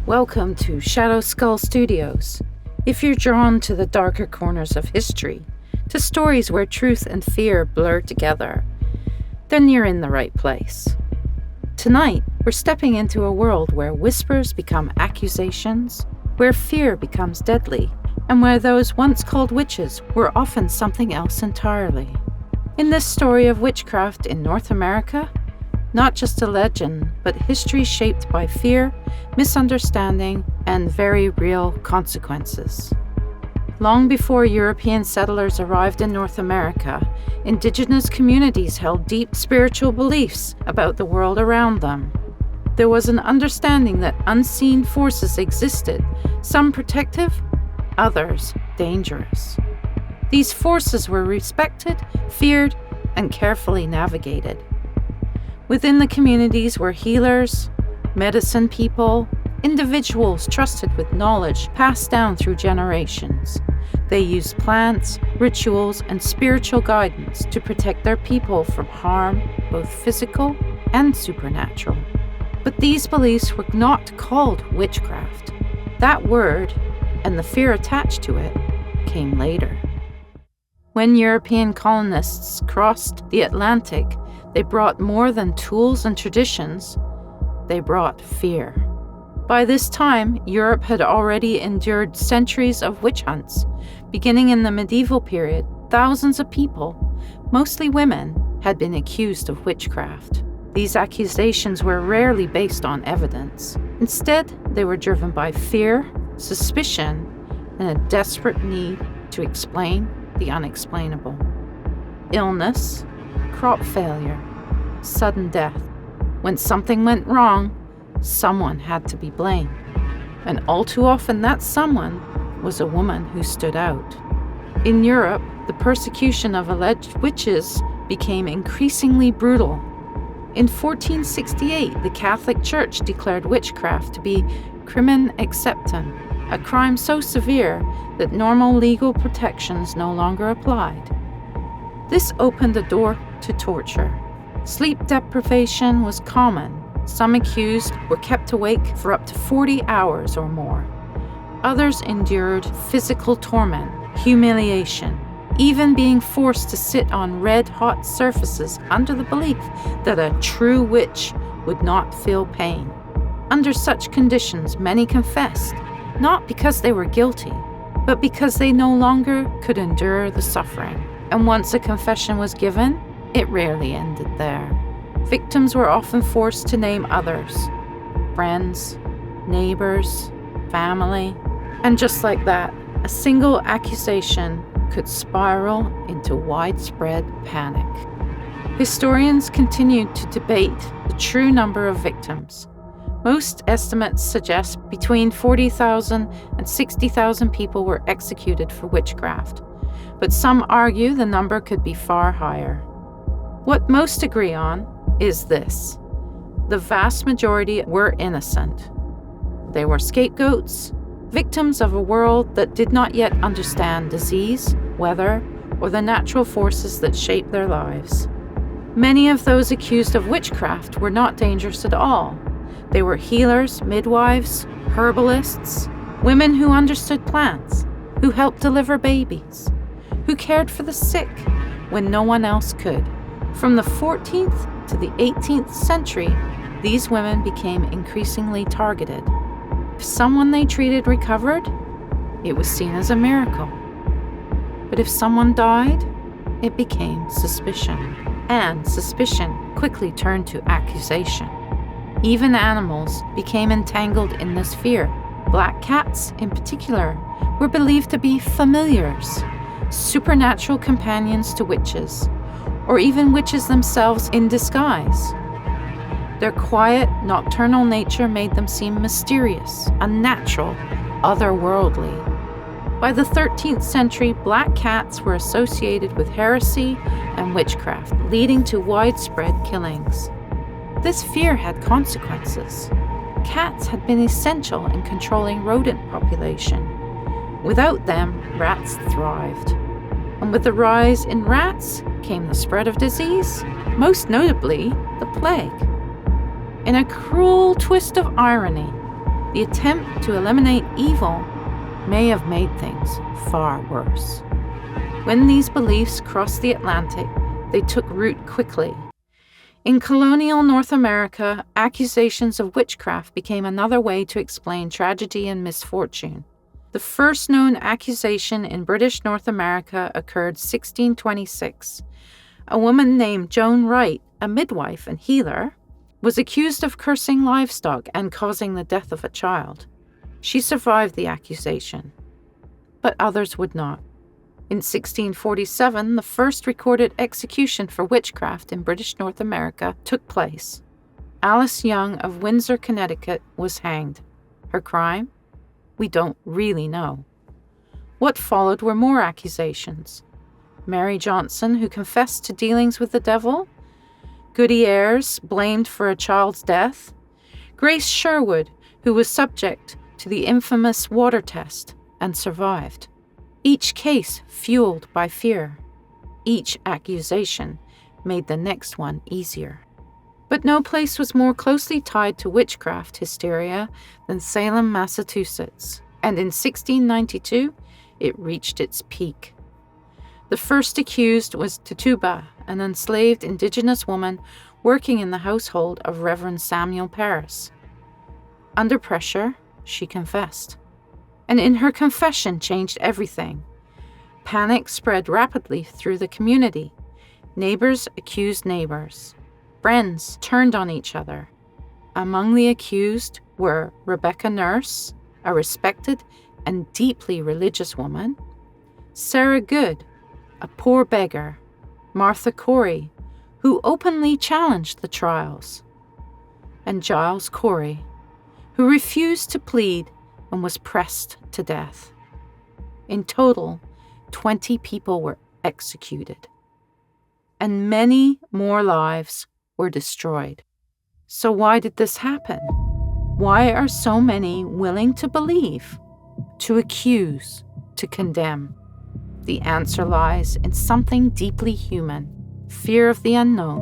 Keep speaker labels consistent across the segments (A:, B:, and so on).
A: Welcome to Shadow Skull Studios. If you're drawn to the darker corners of history, to stories where truth and fear blur together, then you're in the right place. Tonight, we're stepping into a world where whispers become accusations, where fear becomes deadly, and where those once called witches were often something else entirely. In this story of witchcraft in North America, not just a legend, but history shaped by fear, misunderstanding, and very real consequences. Long before European settlers arrived in North America, Indigenous communities held deep spiritual beliefs about the world around them. There was an understanding that unseen forces existed, some protective, others dangerous. These forces were respected, feared, and carefully navigated. Within the communities were healers, medicine people, individuals trusted with knowledge passed down through generations. They used plants, rituals, and spiritual guidance to protect their people from harm, both physical and supernatural. But these beliefs were not called witchcraft. That word, and the fear attached to it, came later. When European colonists crossed the Atlantic, they brought more than tools and traditions, they brought fear. By this time, Europe had already endured centuries of witch hunts. Beginning in the medieval period, thousands of people, mostly women, had been accused of witchcraft. These accusations were rarely based on evidence. Instead, they were driven by fear, suspicion, and a desperate need to explain the unexplainable. Illness, crop failure, sudden death. When something went wrong, someone had to be blamed. And all too often that someone was a woman who stood out. In Europe, the persecution of alleged witches became increasingly brutal. In 1468, the Catholic Church declared witchcraft to be crimen acceptum, a crime so severe that normal legal protections no longer applied. This opened the door to torture. Sleep deprivation was common. Some accused were kept awake for up to 40 hours or more. Others endured physical torment, humiliation, even being forced to sit on red-hot surfaces under the belief that a true witch would not feel pain. Under such conditions, many confessed, not because they were guilty, but because they no longer could endure the suffering. And once a confession was given, it rarely ended there. Victims were often forced to name others, friends, neighbors, family, and just like that, a single accusation could spiral into widespread panic. Historians continued to debate the true number of victims. Most estimates suggest between 40,000 and 60,000 people were executed for witchcraft, but some argue the number could be far higher. What most agree on is this: the vast majority were innocent. They were scapegoats, victims of a world that did not yet understand disease, weather, or the natural forces that shape their lives. Many of those accused of witchcraft were not dangerous at all. They were healers, midwives, herbalists, women who understood plants, who helped deliver babies, who cared for the sick when no one else could. From the 14th to the 18th century, these women became increasingly targeted. If someone they treated recovered, it was seen as a miracle. But if someone died, it became suspicion. And suspicion quickly turned to accusation. Even animals became entangled in this fear. Black cats, in particular, were believed to be familiars, supernatural companions to witches, or even witches themselves in disguise. Their quiet, nocturnal nature made them seem mysterious, unnatural, otherworldly. By the 13th century, black cats were associated with heresy and witchcraft, leading to widespread killings. This fear had consequences. Cats had been essential in controlling rodent population. Without them, rats thrived. And with the rise in rats came the spread of disease, most notably the plague. In a cruel twist of irony, the attempt to eliminate evil may have made things far worse. When these beliefs crossed the Atlantic, they took root quickly. In colonial North America, accusations of witchcraft became another way to explain tragedy and misfortune. The first known accusation in British North America occurred 1626. A woman named Joan Wright, a midwife and healer, was accused of cursing livestock and causing the death of a child. She survived the accusation, but others would not. In 1647, the first recorded execution for witchcraft in British North America took place. Alice Young of Windsor, Connecticut, was hanged. Her crime? We don't really know. What followed were more accusations. Mary Johnson, who confessed to dealings with the devil. Goody Ayres, blamed for a child's death. Grace Sherwood, who was subject to the infamous water test and survived. Each case fueled by fear. Each accusation made the next one easier. But no place was more closely tied to witchcraft hysteria than Salem, Massachusetts, and in 1692 it reached its peak. The first accused was Tituba, an enslaved Indigenous woman working in the household of Reverend Samuel Parris. Under pressure, she confessed. And in her confession changed everything. Panic spread rapidly through the community. Neighbors accused neighbors. Friends turned on each other. Among the accused were Rebecca Nurse, a respected and deeply religious woman, Sarah Good, a poor beggar, Martha Corey, who openly challenged the trials, and Giles Corey, who refused to plead and was pressed to death. In total, 20 people were executed, and many more lives were destroyed. So why did this happen? Why are so many willing to believe, to accuse, to condemn? The answer lies in something deeply human, fear of the unknown.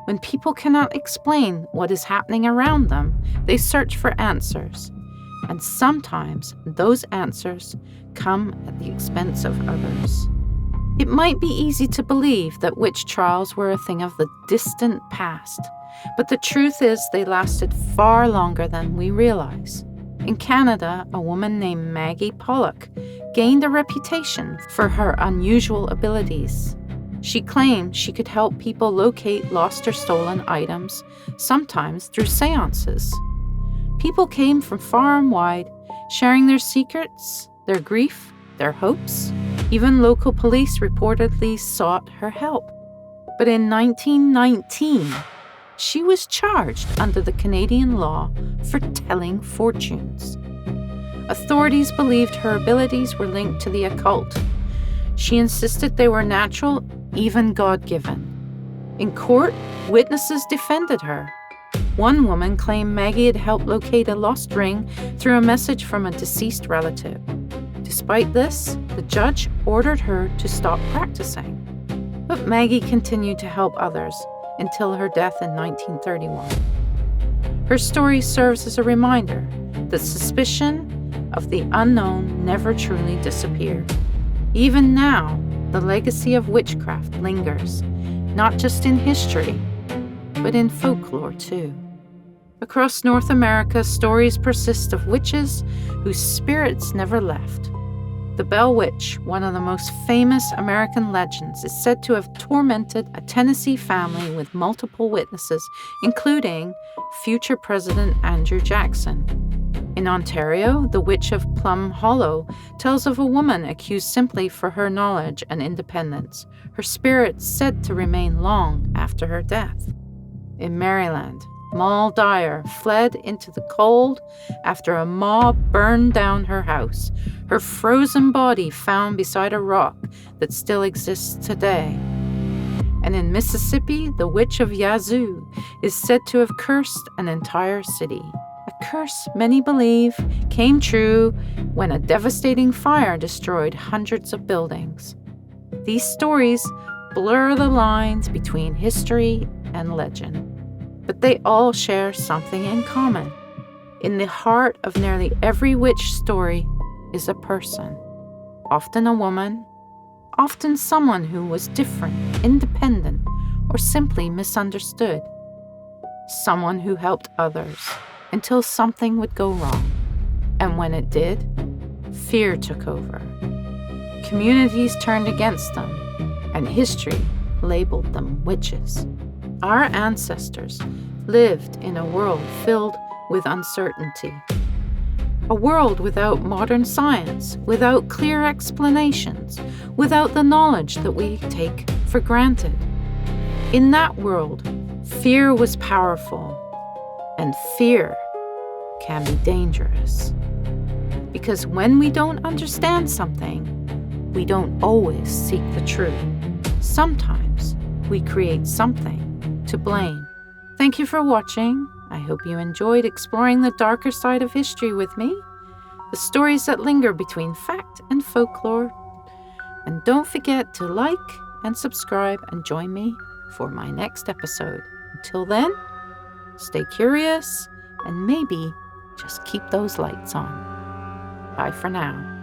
A: When people cannot explain what is happening around them, they search for answers. And sometimes those answers come at the expense of others. It might be easy to believe that witch trials were a thing of the distant past, but the truth is they lasted far longer than we realize. In Canada, a woman named Maggie Pollock gained a reputation for her unusual abilities. She claimed she could help people locate lost or stolen items, sometimes through seances. People came from far and wide, sharing their secrets, their grief, their hopes. Even local police reportedly sought her help. But in 1919, she was charged under the Canadian law for telling fortunes. Authorities believed her abilities were linked to the occult. She insisted they were natural, even God-given. In court, witnesses defended her. One woman claimed Maggie had helped locate a lost ring through a message from a deceased relative. Despite this, the judge ordered her to stop practicing. But Maggie continued to help others until her death in 1931. Her story serves as a reminder that suspicion of the unknown never truly disappeared. Even now, the legacy of witchcraft lingers, not just in history, but in folklore too. Across North America, stories persist of witches whose spirits never left. The Bell Witch, one of the most famous American legends, is said to have tormented a Tennessee family with multiple witnesses, including future President Andrew Jackson. In Ontario, the Witch of Plum Hollow tells of a woman accused simply for her knowledge and independence, her spirit said to remain long after her death. In Maryland, Moll Dyer fled into the cold after a mob burned down her house, her frozen body found beside a rock that still exists today. And in Mississippi, the Witch of Yazoo is said to have cursed an entire city. A curse many believe came true when a devastating fire destroyed hundreds of buildings. These stories blur the lines between history and legend, but they all share something in common. In the heart of nearly every witch story is a person, often a woman, often someone who was different, independent, or simply misunderstood. Someone who helped others until something would go wrong. And when it did, fear took over. Communities turned against them, and history labeled them witches. Our ancestors lived in a world filled with uncertainty. A world without modern science, without clear explanations, without the knowledge that we take for granted. In that world, fear was powerful, and fear can be dangerous. Because when we don't understand something, we don't always seek the truth. Sometimes we create something to blame. Thank you for watching. I hope you enjoyed exploring the darker side of history with me, the stories that linger between fact and folklore. And don't forget to like and subscribe and join me for my next episode. Until then, stay curious and maybe just keep those lights on. Bye for now.